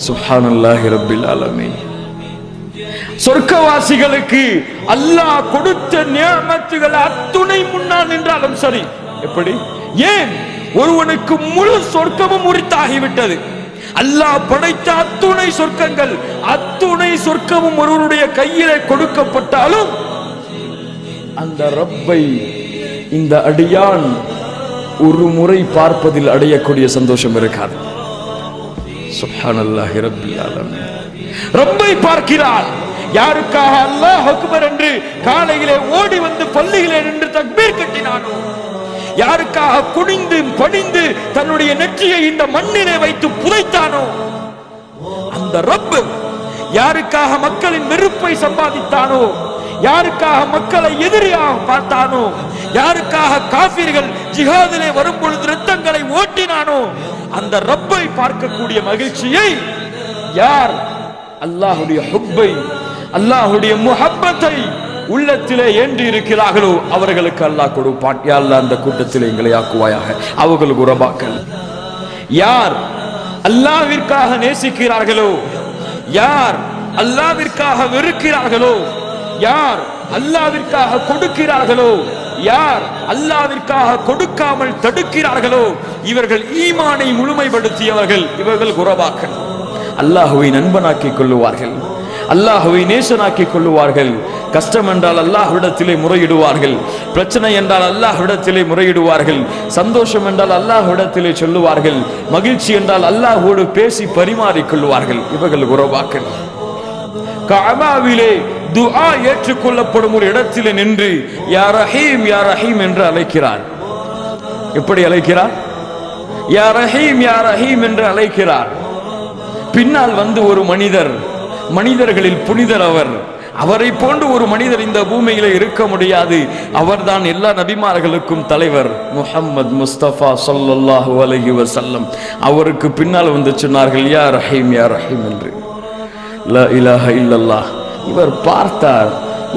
சுப்ஹானல்லாஹி ரப்பில் ஆலமீன். சொர்க்கவாசிகளுக்கு அல்லாஹ் கொடுத்த நியமத்துகள் அத்துணை முன்னால் நின்றாலும் சரி. எப்படி? ஏன்? ஒருவனுக்கு முழு சொர்க்கமும் உரித்தாகிவிட்டது. அல்லாஹ் படைத்த அத்துணை சொர்க்கங்கள், அத்துணை சொர்க்கமும் ஒருவருடைய கையிலே கொடுக்கப்பட்டாலும் அந்த ரப்பை இந்த அடியான் ஒரு முறை பார்ப்பதில் அடையக்கூடிய சந்தோஷம் இருக்காது. சுப்ஹானல்லாஹி ரப்பில் ஆலமீன். ரப்பை பார்க்கிறார். யாருக்காக அல்லாஹ் அக்பர் என்று காலையிலே ஓடி வந்து பள்ளியிலே நின்று தக்பீர் கட்டினானோ, யாருக்காக குனிந்து பணிந்து தன்னுடைய நெற்றியை இந்த மண்ணிலே வைத்து புதைத்தானோ அந்த ரப்பு, யாருக்காக மக்களின் வெறுப்பை சம்பாதித்தானோ, யாருக்காக மக்களை எதிரியாக பார்த்தானோ, யாருக்காக காஃபிர்கள் ஜிஹாதிலே வரும் பொழுது இரத்தங்களை ஓட்டினானோ அந்த ரப்பை பார்க்கக்கூடிய மகிழ்ச்சியை யார் அல்லாஹ்வுடைய ஹுப்பை, அல்லாஹ்வுடைய முஹப்பத்தை உள்ளத்திலே ஏந்தி இருக்கிறார்களோ அவர்களுக்கு அல்லாஹ் கொடுப்பான். யா அல்லாஹ் அந்த கூட்டத்திலே எங்களை ஆக்குவாயாக. அவர்களுக்கு உரபாக்கள். யார் அல்லாஹ்விற்காக நேசிக்கிறார்களோ, யார் அல்லாஹ்விற்காக வெறுக்கிறார்களோ, யார் அல்லாஹ்விற்காக கொடுக்கிறார்களோ, யார் அல்லாஹ்விற்காக கொடுக்காமல் தடுக்கிறார்களோ இவர்கள் ஈமானை முழுமைப்படுத்தியவர்கள். இவர்கள் குரபாக்கள். அல்லாஹ்வை நண்பனாக்கிக் கொள்ளுவார்கள், அல்லாஹ்வை நேசனாக்கிக் கொள்ளுவார்கள். கஷ்டம் என்றால் அல்லாஹ்விடத்திலே முறையிடுவார்கள், பிரச்சனை என்றால் அல்லாஹ்விடத்திலே முறையிடுவார்கள், சந்தோஷம் என்றால் அல்லாஹ்விடத்திலே சொல்லுவார்கள், மகிழ்ச்சி என்றால் அல்லாஹ்வோடு பேசி பரிமாறிக் கொள்வார்கள். இவர்கள் குரபாக்கள். கஅபாவிலே துஆ ஏற்றுக்கொள்ளப்படும் ஒரு இடத்திலே நின்று யா ரஹீம் யா ரஹீம் என்று அழைக்கிறார். எப்படி அழைக்கிறார்? யா ரஹீம் யா ரஹீம் என்று அழைக்கிறார். பின்னால் வந்து ஒரு மனிதர், மனிதர்களில் புனிதர் அவர், அவரை போன்று ஒரு மனிதர் இந்த பூமியில இருக்க முடியாது. அவர்தான் எல்லா நபிமார்களுக்கும் தலைவர், முஹம்மது முஸ்தபா ஸல்லல்லாஹு அலைஹி வஸல்லம். அவருக்கு பின்னால் வந்து சொன்னார்கள் யா ரஹீம் யா ரஹீம் என்று. லா இலாஹ இல்லல்லாஹ். இவர் பார்த்தார்,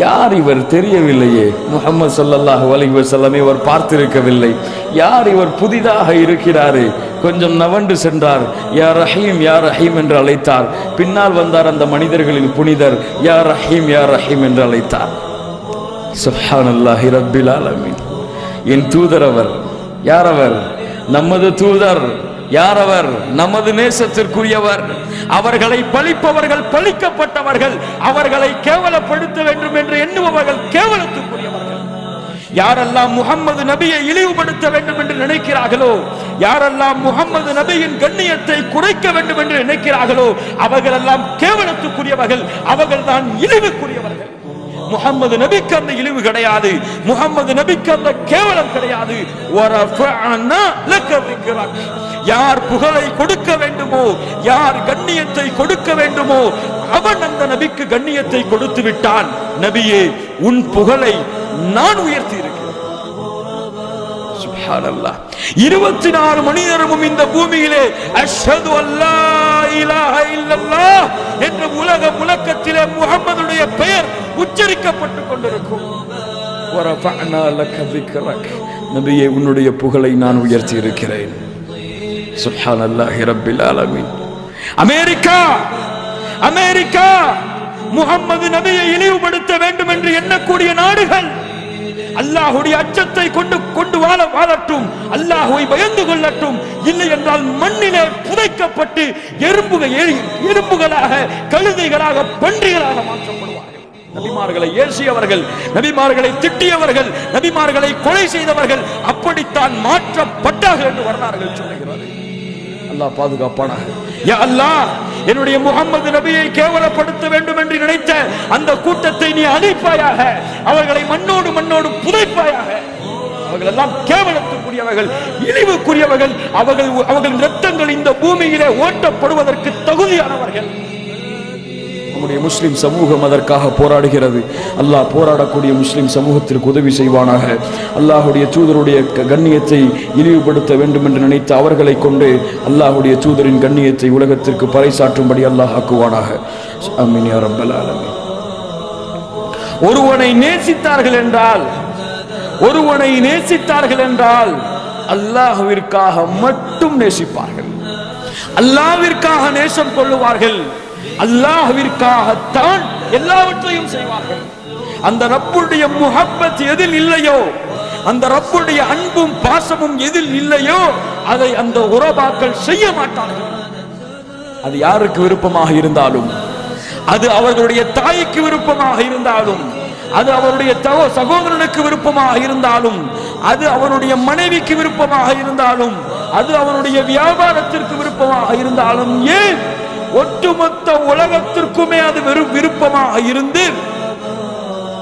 யார் இவர் தெரியவில்லையே, முஹம்மது ஸல்லல்லாஹு அலைஹி வஸல்லம் இவர் பார்த்திருக்கவில்லை, யார் இவர் புதிதாக இருக்கிறாரே. கொஞ்சம் நவண்டு சென்றார், யா ரஹீம் யா ரஹீம் என்று அழைத்தார். பின்னால் வந்தார் அந்த மனிதர்களின் புனிதர், யா ரஹீம் யா ரஹீம் என்று அழைத்தார். சுப்ஹானல்லாஹி ரப்பில் ஆலமீன். என் தூதர் அவர். யார் அவர்? நமது தூதர். யார் அவர்? நமது நேசத்திற்குரியவர். அவர்களை பழிப்பவர்கள் பழிக்கப்பட்டவர்கள், அவர்களை கேவலப்படுத்த வேண்டும் என்று எண்ணுபவர்கள் கேவலத்துக்குரியவர்கள். யாரெல்லாம் முஹம்மது நபியை இழிவுபடுத்த வேண்டும் என்று நினைக்கிறார்களோ, யாரெல்லாம் முஹம்மது நபியின் கண்ணியத்தை குறைக்க வேண்டும் என்று நினைக்கிறார்களோ அவர்கள் எல்லாம் கேவலத்துக்குரியவர்கள், அவர்கள் தான் இழிவுக்குரியவர்கள். முஹம்மது நபிக்கு அந்த இழிவு கிடையாது, முஹம்மது நபிக்கு அந்த கேவலம் கிடையாது. யார் புகழை கொடுக்க வேண்டுமோ, யார் கண்ணியத்தை கொடுக்க வேண்டுமோ அவன் அந்த நபிக்கு கண்ணியத்தை கொடுத்து விட்டான். நபியே, உன் புகழை நான் உயர்த்தி இருக்கிறேன். சுப்ஹானல்லாஹ். 24 மணி நேரமும் இந்த பூமியிலே அஷ்ஹது அல்லா இலாஹ இல்லல்லாஹ் என்ற உலக முழக்கத்திலே முஹம்மதுடைய பெயர் உச்சரிக்கப்பட்டுக் கொண்டிருக்கும். வரஃபஅனா லக ذிக்ரக். நபியே, உன்னுடைய புகழை நான் உயர்த்தி இருக்கிறேன். சுப்ஹானல்லாஹி ரப்பில் ஆலமீன். அமெரிக்கா அமெரிக்கா முஹம்மது நபியை இழிவுபடுத்த வேண்டும் என்று எண்ணக்கூடிய நாடுகள் அல்லாஹ்வுடைய அச்சத்தை கொண்டு வாழட்டும், அல்லாஹ்வை பயந்து கொள்ளட்டும். இல்லை என்றால் மண்ணிலே புதைக்கப்பட்டு எறும்புகளாக, கழுதைகளாக, பன்றிகளாக மாற்றப்படுவார்கள். நபிமார்களை ஏசியவர்கள், நபிமார்களை திட்டியவர்கள், நபிமார்களை கொலை செய்தவர்கள் அப்படித்தான் மாற்றப்பட்டார்கள் என்று வரலாறுகள் சொல்லுகிறது. அல்லாஹ் பாதுகாப்பானாக. யா அல்லாஹ், என்னுடைய முஹம்மது நபியை கேவலப்படுத்த வேண்டும் என்று நினைத்த அந்த கூட்டத்தை நீ அழிப்பாயாக, அவர்களை மண்ணோடு புதைப்பாயாக. அவர்கள் எல்லாம் கேவலத்துக்குரியவர்கள், இழிவுக்குரியவர்கள். அவர்களின் இரத்தங்கள் இந்த பூமியிலே ஓட்டப்படுவதற்கு தகுதியானவர்கள். நம்முடைய முஸ்லிம் சமூகம் அதற்காக போராடுகிறது. அல்லாஹ் போராடக்கூடிய முஸ்லிம் சமூகத்திற்கு உதவி செய்வானாக. அல்லாஹ்வுடைய தூதருடைய கண்ணியத்தை இழிவுபடுத்த வேண்டும் என்று நினைத்த அவர்களை கொண்டு அல்லாஹ்வுடைய தூதரின் கண்ணியத்தை உலகத்திற்கு பறைசாற்றும்படி அல்லாஹ் ஆக்குவானாக. ஆமீன் யா ரப்பல் ஆலமீன். ஒருவனை நேசித்தார்கள் என்றால் அல்லாஹ்விற்காக மட்டும் நேசிப்பார்கள். அல்லாஹ்விற்காக நேசம் கொள்ளுவார்கள், அல்லாஹ்விற்காகத்தான் எல்லாவற்றையும் செய்வார்கள். அந்த ரப்புடைய முஹப்பத் எதில் இல்லையோ, அந்த ரப்புடைய அன்பும் பாசமும் எதில் இல்லையோ அதை அந்த உறவாக்கள் செய்ய மாட்டார்கள். அது யாருக்கு விருப்பமாக இருந்தாலும், அது அவர்களுடைய தாய்க்கு விருப்பமாக இருந்தாலும், அது அவருடைய சகோதரனுக்கு விருப்பமாக இருந்தாலும், அது அவருடைய மனைவிக்கு விருப்பமாக இருந்தாலும், அது அவருடைய வியாபாரத்திற்கு விருப்பமாக இருந்தாலும், ஏன் ஒட்டுமொத்த உலகத்திற்குமே அது வெறும் விருப்பமாக இருந்து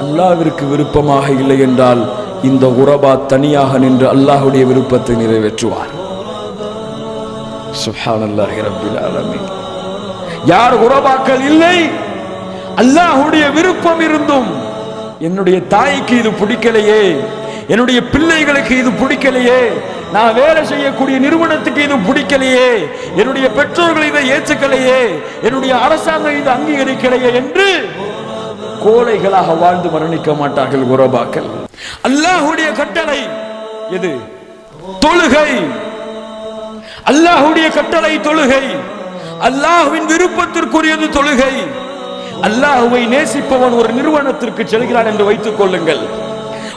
அல்லாஹ்விற்கு விருப்பமாக இல்லை என்றால் இந்த உறவா தனியாக நின்று அல்லாஹ்வுடைய விருப்பத்தை நிறைவேற்றுவார். சுப்ஹானல்லாஹி ரப்பில் ஆலமீன். யார் உறவாக்கள் இல்லை, அல்லாஹ்வுடைய விருப்பம் இருந்தும் என்னுடைய தாய்க்கு இது பிடிக்கலையே, என்னுடைய பிள்ளைகளுக்கு இது பிடிக்கலையே, நான் வேலை செய்யக்கூடிய நிறுவனத்துக்கு இது பிடிக்கலையே, என்னுடைய பெற்றோர்கள் இதை ஏற்றுக்கலையே, என்னுடைய அரசாங்கம் இதை அங்கீகரிக்கலையே என்று கோழைகளாக வாழ்ந்து மரணிக்க மாட்டார்கள் உறவாக்கள். அல்லாஹ்வுடைய கட்டளை எது? தொழுகை. அல்லாஹ்வுடைய கட்டளை தொழுகை. அல்லாஹ்வின் விருப்பத்திற்குரியது தொழுகை. அல்லாஹ்வை நேசிப்பவன் ஒரு நிறுவனத்திற்கு செல்கிறான் என்று வைத்துக் கொள்ளுங்கள்.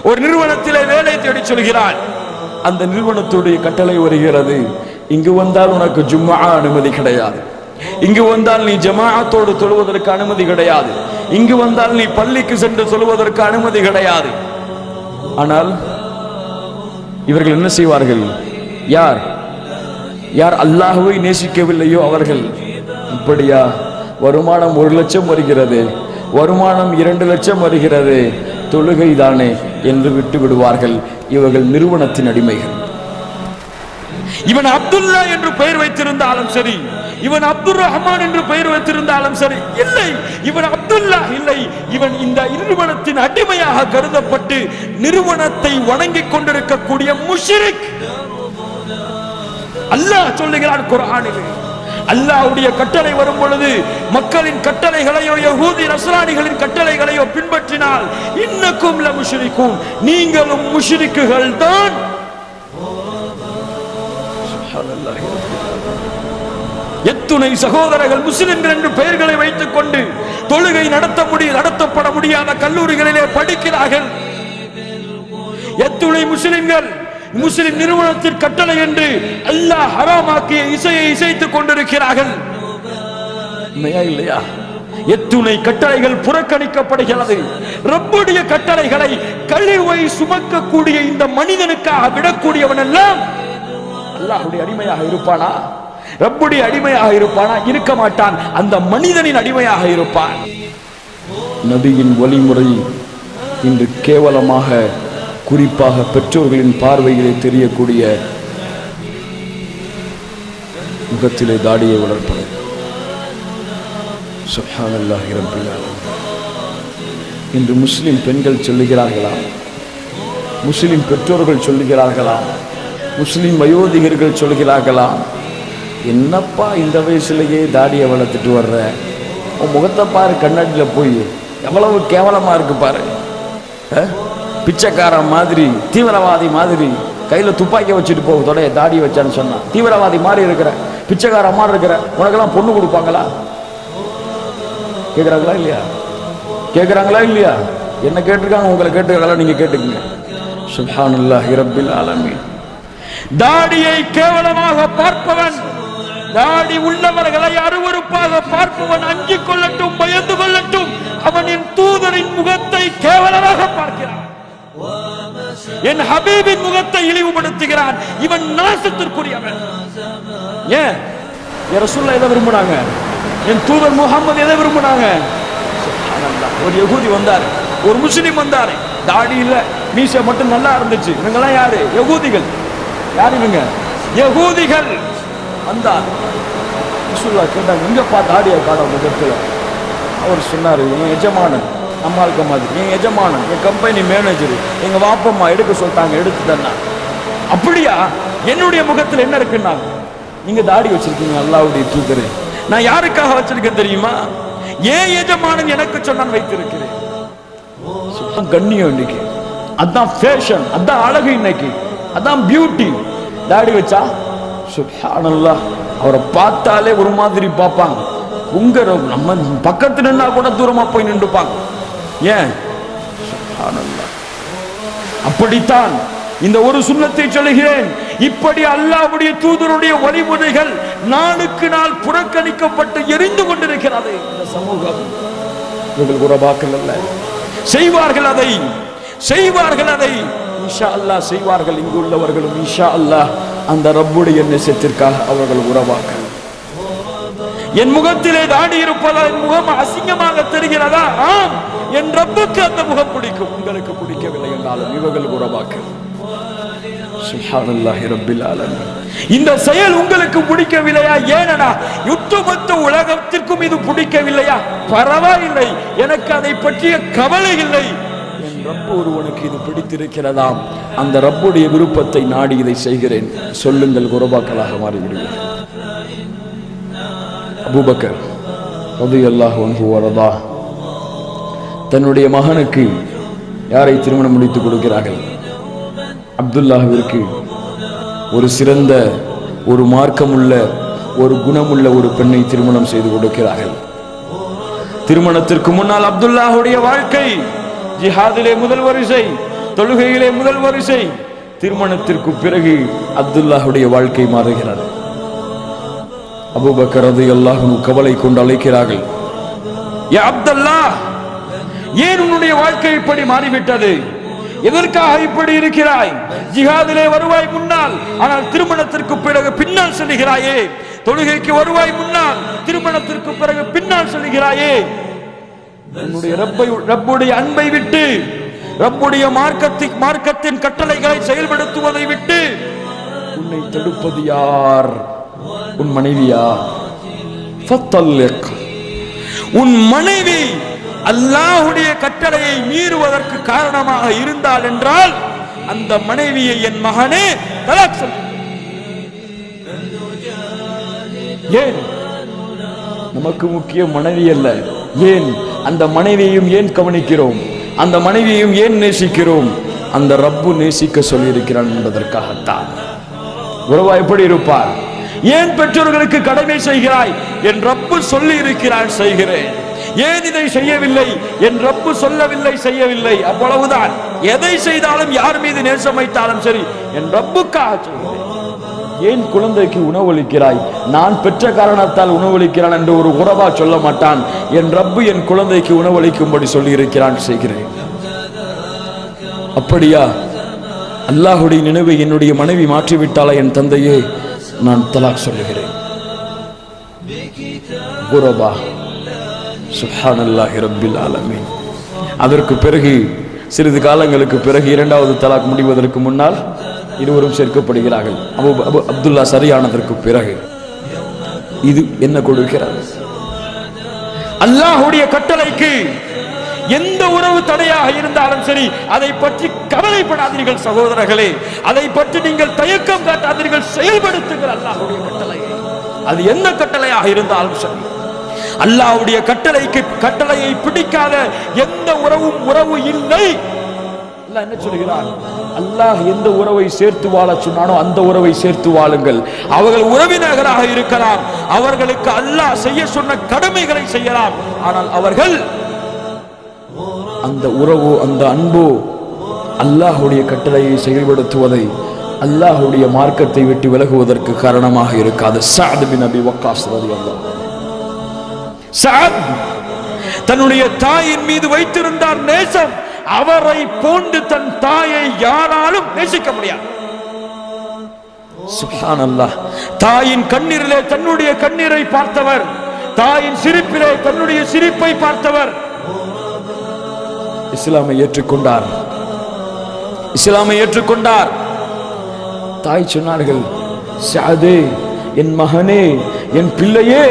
ஒரு நிறுவனத்திலே வேலை தேடி சொல்கிறான். அந்த நிறுவனத்துடைய கட்டளை வருகிறது, இங்கு வந்தால் உனக்கு ஜும்ஆ அனுமதி கிடையாது, இங்கு வந்தால் நீ ஜமாஅத்தோடு தொழுவதற்கு அனுமதி கிடையாது, இங்கு வந்தால் நீ பள்ளிக்கு சென்று சொல்வதற்கு அனுமதி கிடையாது. ஆனால் இவர்கள் என்ன செய்வார்கள்? யார் யார் அல்லாஹ்வை நேசிக்கவில்லையோ அவர்கள், இப்படியா வருமானம் 1 லட்சம் வருகிறது, வருமானம் 2 லட்சம் வருகிறது, தொழுகை தானே என்று விட்டு விடுவார்கள். இவர்கள் நிறுவனத்தின் அடிமைகள். இவன் அப்துல்லா என்று பெயர் வைத்திருந்தாலும் சரி, இவன் அப்துல் ரஹ்மான் என்று பெயர் வைத்திருந்தாலும் சரி, இல்லை, இவன் அப்துல்லா இல்லை, இவன் இந்த நிறுவனத்தின் அடிமையாக கருதப்பட்டு நிறுவனத்தை வணங்கிக் கொண்டிருக்கக்கூடிய முஷ்ரிக். அல்லாஹ் சொல்லுகிறான் குர்ஆனில், அல்லாஹ்வுடைய கட்டளை வரும் பொழுது மக்களின் கட்டளைகளையோ யஹூதி நஸ்ரானிகளின் கட்டளைகளையோ பின்பற்றினால் இன்னக்கும் லமுஷ்ரிகூன், நீங்களும் முஷ்ரிக்குகள் தான். எத்துணை சகோதரர்கள் முஸ்லிம்கள் என்று பெயர்களை வைத்துக் கொண்டு தொழுகை நடத்தப்பட முடியாத கல்லூரிகளிலே படிக்கிறார்கள். எத்துணை முஸ்லிம்கள் முஸ்லிம் நிறுவனத்தின் கட்டளை என்று அல்லாஹ் ஹராமாக்கிய இசையை இசைத்துக் கொண்டிருக்கிறார்கள். இல்லையா? எத்துணை கட்டளைகள் புறக்கணிக்கப்படுகிறது. ரப்புடைய கட்டளைகளை கழிவை சுமக்கக்கூடிய இந்த மனிதனுக்காக விடக்கூடியவன் எல்லாம் அல்லாஹ்வுடைய அடிமையாக இருப்பானா? ரப்புடைய அடிமையாக இருப்பானா? இருக்க மாட்டான். அந்த மனிதனின் அடிமையாக இருப்பான். நபியின் வழிமுறை இன்று கேவலமாக, குறிப்பாக பெற்றோர்களின் பார்வையிலே தெரியக்கூடிய முகத்திலே தாடியை வளர்ப்பது. சுப்ஹானல்லாஹி ரப்பில் ஆலமீன். இன்று முஸ்லிம் பெண்கள் சொல்லுகிறார்களா, முஸ்லிம் பெற்றோர்கள் சொல்லுகிறார்களா, முஸ்லிம் வயோதிகர்கள் சொல்கிறார்களா, என்னப்பா இந்த வயசுலயே தாடியை வளர்த்துட்டு வர்ற, உன் முகத்தை பாரு, கண்ணாடியில் போய் எவ்வளவு கேவலமா இருக்கு பாரு, பிச்சைக்காரன் மாதிரி தீவிரவாதி மாதிரி கையில் துப்பாக்கி வச்சுட்டு போக தொடைய தாடி வச்சான்னு சொன்னா, தீவிரவாதி மாதிரி இருக்கிற, பிச்சைக்காரன் மாதிரி இருக்கிற, உனக்கெல்லாம் பொண்ணு கொடுப்பாங்களா? கேட்குறாங்களா இல்லையா? கேட்குறாங்களா இல்லையா? என்ன கேட்டிருக்காங்க, உங்களை கேட்டுருக்காங்களா? நீங்க கேட்டுக்குங்க. சுப்ஹானல்லாஹி ரப்பில் ஆலமீன். தாடியை கேவலமாக பார்ப்பவன், தாடி உள்ளவர்களை அருவருப்பாக பார்ப்பவன் அஞ்சிக் கொள்ளட்டும், பயந்து கொள்ளட்டும். அவன் என் தூதரின் முகத்தை கேவலமாக பார்க்கிறான், என் ஹபீபின் முகத்தை இழிவுபடுத்துகிறான். இவன் நாசத்திற்குரியவன். ஏன் ரசூலுல்லாஹ் எதை விரும்பினாங்க? என் தூதர் முஹம்மது எதை விரும்பினாங்க? ஒரு யகூதி வந்தார், ஒரு முஸ்லிம் வந்தார், தாடி இல்ல, மீசை மட்டும் நல்லா இருந்துச்சு. இவங்கெல்லாம் யாரு? யகூதிகள். யார் இவங்க? யகூதிகள். வந்தார், ரசூலுல்லாஹ் கேட்டாங்க, எங்கப்பா தாடியை காண முகத்துல? அவர் சொன்னாரு, என் எஜமானன், நம்மளுக்கு மாதிரி என் எஜமானன், என் கம்பெனி மேனேஜர், எங்க வாப்பம்மா எடுக்க சொல்லிட்டாங்க, எடுத்து தந்தா. அப்படியா? என்னுடைய முகத்தில் என்ன இருக்குன்னா, நீங்க தாடி வச்சிருக்கீங்க, அல்லாஹ்வுடைய தூதரே, நான் யாருக்காக வச்சிருக்கேன் தெரியுமா? ஏன் எஜமானன் எனக்கு சொன்னான் வைத்திருக்கிறேன். கண்ணியம் இன்னைக்கு, அதான் ஃபேஷன், அதான் அழகு இன்னைக்கு, அதான் பியூட்டி. தாடி வச்சா சுப்ஹானல்லாஹ் அவரை பார்த்தாலே ஒரு மாதிரி பார்ப்பாங்க. உங்க நம்ம பக்கத்துல நின்னா கூட தூரமா போய் நின்றுப்பாங்க. ஏன்? அப்படித்தான் இந்த ஒரு சுன்னத்தை சொல்லுகிறேன். இப்படி அல்லாஹ்வுடைய தூதருடைய வழிமுறைகள் நாளுக்கு நாள் புறக்கணிக்கப்பட்டு எரிந்து கொண்டிருக்கிறது இந்த சமூகம். இவர்கள் உறவாக்கள் அல்ல, செய்வார்கள் அதை இன்ஷா அல்லாஹ் செய்வார்கள். இங்கு உள்ளவர்களும் இன்ஷா அல்லாஹ் அந்த ரப்புடைய நேசத்திற்காக அவர்கள் உறவாக்கள். என் முகத்திலே தாடி இருப்பதால் என் முகம் அசிங்கமாக தெரிகிறதா? ஆம், என் ரப்புக்கு அந்த முகம் பிடிக்கும், உங்களுக்கு பிடிக்கவில்லை என்றாலும் இவர்கள் உறவாக்கள். சுப்ஹானல்லாஹி ரப்பில் ஆலமீன். இந்த செயல் உங்களுக்கு பிடிக்கவில்லையா? ஏனடா ஒட்டுமொத்த உலகத்திற்கும் இது பிடிக்கவில்லையா? பரவாயில்லை, எனக்கு அதை பற்றிய கவலை இல்லை. என் ரப்பு ஒருவனுக்கு இது பிடித்திருக்கிறதாம், அந்த ரப்புடைய விருப்பத்தை நாடி இதை செய்கிறேன். சொல்லுங்கள், குரபாக்களாக மாறிவிடுங்கள். அபூபக்கர் ரலியல்லாஹு அன்ஹு வரதா தன்னுடைய மகனுக்கு யாரை திருமணம் முடித்துக் கொடுக்கிறார்கள்? அப்துல்லாஹ்விற்கு ஒரு சிறந்த, ஒரு மார்க்கமுள்ள, ஒரு குணமுள்ள ஒரு பெண்ணை திருமணம் செய்து கொடுக்கிறார்கள். திருமணத்திற்கு முன்னால் அப்துல்லாஹுடைய வாழ்க்கை ஜிஹாதிலே முதல் வரிசை, தொழுகையிலே முதல் வரிசை. திருமணத்திற்கு பிறகு அப்துல்லாஹுடைய வாழ்க்கை மாறுகிறது. அபூபக்கர் ரலியல்லாஹு அன்ஹு கவலை கொண்டு அழைக்கிறார்கள். யா அப்துல்லாஹ், ஏன் உன்னுடைய வாழ்க்கை இப்படி மாறிவிட்டது? எதற்காக இப்படி இருக்கிறாய்? ஜிஹாதிலே வருவாய் முன்னால், ஆனால் திருமணத்திற்கு பிறகு பின்னால் செல்கிறாயே. தொழுகைக்கு வருவாய் முன்னால், திருமணத்திற்கு பிறகு பின்னால் செல்கிறாயே. உன்னுடைய ரப்புடைய அன்பை விட்டு, ரப்புடைய மார்க்கத்தின் கட்டளைகளை செயல்படுத்துவதை விட்டு உன்னை தடுப்பது யார்? உன் மனைவியா? ஃபத்தல்லிக். உன் மனைவி அல்லாஹ்வுடைய கட்டளையை மீறுவதற்கு காரணமாக இருந்தால் என்றால் அந்த மனைவியை என் மகனே தலாக் சொல். ஏன்? நமக்கு முக்கியம் மனைவி அல்ல. ஏன் அந்த மனைவியையும் ஏன் கவனிக்கிறோம்? அந்த மனைவியையும் ஏன் நேசிக்கிறோம்? அந்த ரப்பு நேசிக்க சொல்லியிருக்கிறான் என்பதற்காகத்தான். உறவா எப்படி இருப்பார்? ஏன் பெற்றோர்களுக்கு கடமை செய்கிறாய்? என் ரப்பு சொல்லி இருக்கிறான், செய்கிறேன். ஏன் இதை செய்யவில்லை? என் ரப்பு சொல்லவில்லை, செய்யவில்லை. அவ்வளவுதான். எதை செய்தாலும், யார் மீது நேசம் வைத்தாலும் சரி, என் ரப்புக்காக செய்கிறேன். ஏன் குழந்தைக்கு உணவளிக்கிறாய்? நான் பெற்ற காரணத்தால் உணவளிக்கிறான் என்று ஒரு உறவா சொல்ல மாட்டான். என் ரப்பு என் குழந்தைக்கு உணவளிக்கும்படி சொல்லி இருக்கிறான், செய்கிறேன். அப்படியா? அல்லாஹ்வுடைய நினைவை என்னுடைய மனைவி மாற்றிவிட்டாளா என் தந்தையே, நான் தலாக் சொல்லுகிறேன். குரபா. சுப்ஹானல்லாஹி ரப்பில் ஆலமீன். அதற்கு பிறகு சிறிது காலங்களுக்கு பிறகு இரண்டாவது தலாக் முடிவதற்கு முன்னால் இருவரும் சேர்க்கப்படுகிறார்கள். அப்துல்லா சரியானதற்கு பிறகு இது என்ன கொடுக்கிறது? அல்லாஹ்வுடைய கட்டளைக்கு எந்த உறவு தடையாக இருந்தாலும் சரி, அதை பற்றி கவலைப்படாதீர்கள் சகோதரர்களே. அதை பற்றி நீங்கள் தயக்கம் காட்டாதீர்கள், செயல்படுத்துங்கள் அல்லாஹ்வுடைய கட்டளையை. அது என்ன கட்டளையாக இருந்தாலும் சரி. அல்லாஹ்வுடைய கட்டளையை பிடிக்காத எந்த உறவு இல்லை. அல்லாஹ் என்ன சொல்கிறார்? அல்லாஹ் எந்த உறவை சேர்த்து வாழ சொன்னானோ அந்த உறவை சேர்த்து வாழுங்கள். அவர்கள் உறவினர்களாக இருக்கலாம், அவர்களுக்கு அல்லாஹ் செய்ய சொன்ன கடமைகளை செய்யலாம். ஆனால் அவர்கள் அந்த உறவோ, அந்த அன்போ அல்லாஹ்வுடைய கட்டளையை செயல்படுத்துவதை, அல்லாஹ்வுடைய மார்க்கத்தை விட்டு விலகுவதற்கு காரணமாக இருக்காது. சஅத் பின் அபி வக்காஸ் ரலியல்லாஹு அன்ஹு. சஅத் தன்னுடைய தாயின் மீது வைத்திருந்தார் நேசம். அவரை போன்று தன் தாயை யாராலும் நேசிக்க முடியாது. சுப்ஹானல்லாஹ். தாயின் கண்ணீரிலே தன்னுடைய கண்ணீரை பார்த்தவர், தாயின் சிரிப்பிலே தன்னுடைய சிரிப்பை பார்த்தவர். இஸ்லாமை ஏற்றுக்கொண்டார். இஸ்லாமை ஏற்றுக்கொண்டார். தாய் சொன்னார்கள், சஅதே, என் மகனே, என் பிள்ளையே,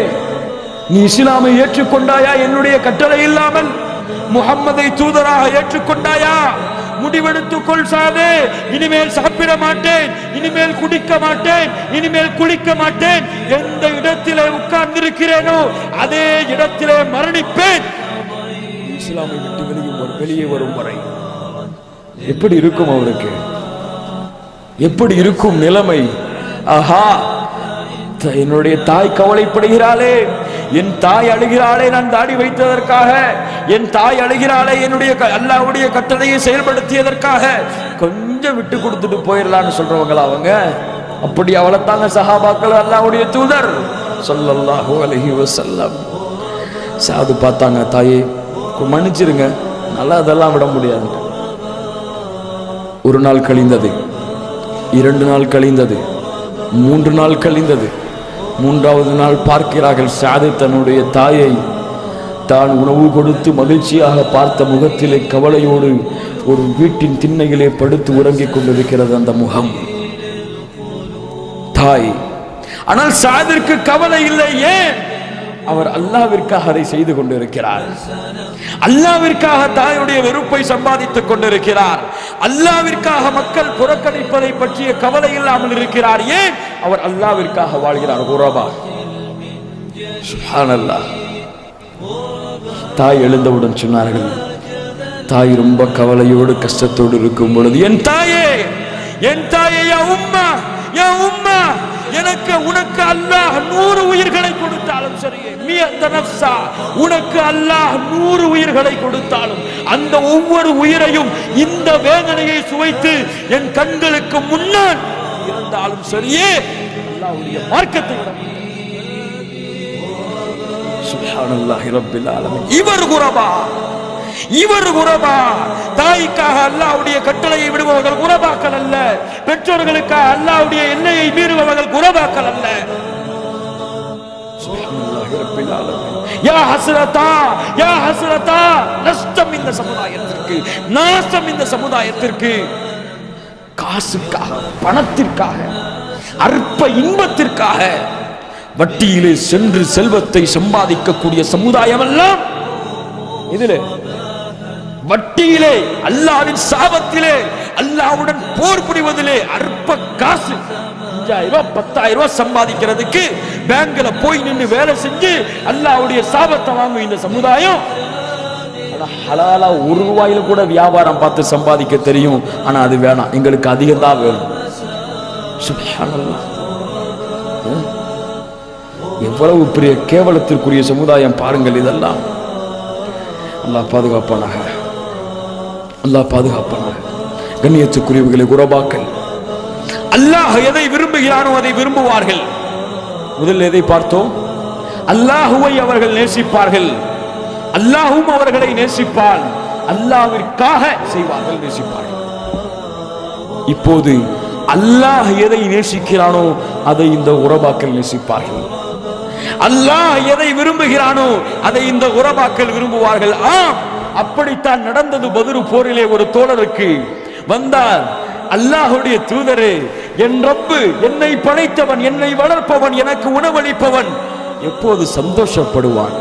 நீ இஸ்லாமை ஏற்றுக்கொண்டாயா? என்னுடைய கட்டளை இல்லாமல் முஹம்மதை தூதராக ஏற்றுக்கொண்டாயா? முடிவெடுத்துக் கொள் சாதே. இனிமேல் சாப்பிட மாட்டேன், இனிமேல் குடிக்க மாட்டேன், இனிமேல் குளிக்க மாட்டேன். எந்த இடத்திலே உட்கார்ந்திருக்கிறேனோ அதே இடத்திலே மரணிப்பேன். இஸ்லாமை விட்டு வெளியே வரும் வரை எப்படி இருக்கும் அவருக்கு? எப்படி இருக்கும் நிலைமை? ஆஹா, என்னுடைய தாய் கவலைப்படுகிறாளே, என் தாய் அழுகிறாளே நான் தாடி வைத்ததற்காக, என் தாய் அழுகிறாளே என்னுடைய அல்லாஹ்வுடைய கட்டளையை செயல்படுத்தியதற்காக, கொஞ்சம் விட்டு கொடுத்துட்டு போயிடலான்னு சொல்றவங்களா அவங்க? அப்படி அவளைத்தாங்க சஹாபாக்கள் அல்லாஹ்வுடைய தூதர் ஸல்லல்லாஹு அலைஹி வஸல்லம். சாது பார்த்தாங்க, தாயே மன்னிச்சிருங்க, நல்லா அதெல்லாம் விட முடியாது. ஒரு நாள் கழிந்தது, 2 நாள் கழிந்தது, 3 நாள் கழிந்தது. 3வது நாள் பார்க்கிறார்கள், சாது தன்னுடைய தாயை தான் உணவு கொடுத்து மகிழ்ச்சியாக பார்த்த முகத்திலே கவலையோடு ஒரு வீட்டின் திண்ணையிலே படுத்து உறங்கிக் கொண்டிருக்கிறது அந்த முகம், தாய். ஆனால் சாதிற்கு கவலை இல்லை. ஏன்? அவர் அல்லாஹ்விற்காக அதை செய்து கொண்டிருக்கிறார். அல்லாஹ்விற்காக தாயுடைய வெறுப்பை சம்பாதித்துக் கொண்டிருக்கிறார். அல்லாஹ்விற்காக மக்கள் புறக்கணிப்பதை பற்றிய கவலை இல்லாமல் இருக்கிறார். ஏன்? அவர் அல்லாஹ்விற்காக வாழ்கிறார். குரபா, சுப்ஹானல்லாஹ். தாய் எழுந்தவுடன் சொன்னார்கள், தாய் ரொம்ப கவலையோடு கஷ்டத்தோடு இருக்கும் பொழுது, என் தாயே, என் தாயே, யா உம்மா, யா உம்மா, எனக்கு உனக்கு அல்லாஹ் 100 உயிர்களை கொடுத்தாலும் சரியே, உனக்கு அல்லாஹ் 100 உயிர்களை கொடுத்தாலும் அந்த ஒவ்வொரு உயிரையும் இந்த வேதனையை சுவைத்து என் கண்களுக்கு முன்னால் இருந்தாலும் சரியே, அல்லாஹ்வுடைய மார்க்கத்தை விட சுப்ஹானல்லாஹி ரப்பில் ஆலமீன். இவர் குரபா. தாய்க்காக அல்லாஹ்வுடைய கட்டளையை விடுபவர்கள் குரபாக்கள் அல்ல. பெற்றோர்களுக்காக அல்லாஹ்வுடைய எல்லையை மீறுபவர்கள் குரபாக்கள் அல்ல. சுப்ஹானல்லாஹி ரப்பில் ஆலமீன். யா ஹஸ்ரதா, யா ஹஸ்ரதா, நஷ்டம் இந்த சமுதாயத்திற்கு, நாசம் இந்த சமுதாயத்திற்கு. காசுக்காக, பணத்திற்காக, அற்ப இன்பத்திற்காக வட்டியிலே சென்று செல்வத்தை சம்பாதிக்கக்கூடிய சமுதாயம் எல்லாம் இதிலே, வட்டியிலே, அல்லாஹ்வின் சாபத்திலே, அல்லாஹ்வுடன் போர் புரிவதிலே, அற்ப காசு 5000 10,000 சம்பாதிக்கிறதுக்கு பேங்க்ல போய் நின்று வேலை செஞ்சு அல்லாஹ்வுடைய சாபத்தை வாங்கும் இந்த சமுதாயம். ஹலாலா 1 ரூபாயில கூட வியாபாரம் பார்த்து சம்பாதிக்க தெரியும். ஆனா அது வேணாம், எங்களுக்கு அதிகம் தான் வேணும். சுப்ஹானல்லாஹ். எவ்வளவு பெரிய கேவலத்திற்குரிய சமுதாயம் பாருங்கள். இதெல்லாம் அல்லாஹ் பாதுகாப்பானாக, அல்லாஹ் பாதுகாப்பானாக. கண்ணியத்துக்குரியவர்களை, குரபாக்கள் அல்லாஹ் எதை விரும்புகிறானோ அதை விரும்புவார்கள். முதல் எதை பார்த்தோம்? அல்லாஹுவை அவர்கள் நேசிப்பார்கள், அல்லாஹும் அவர்களை நேசிப்பான். அல்லாஹ்விற்காக செய்வார்கள், நேசிப்பார்கள். இப்போது அல்லாஹ் எதை நேசிக்கிறானோ அதை இந்த உரபாக்கள் நேசிப்பார்கள். அல்லாஹ் எதை விரும்புகிறானோ அதை இந்த உரபாக்கள் விரும்புவார்கள். ஆம், அப்படித்தான் நடந்தது. பத்ரு போரிலே ஒரு தோழருக்கு வந்தார், அல்லாஹ்வுடைய தூதரே, என் ரப்பு, என்னை படைத்தவன், என்னை வளர்ப்பவன், எனக்கு உணவளிப்பவன் எப்போது சந்தோஷப்படுவான்?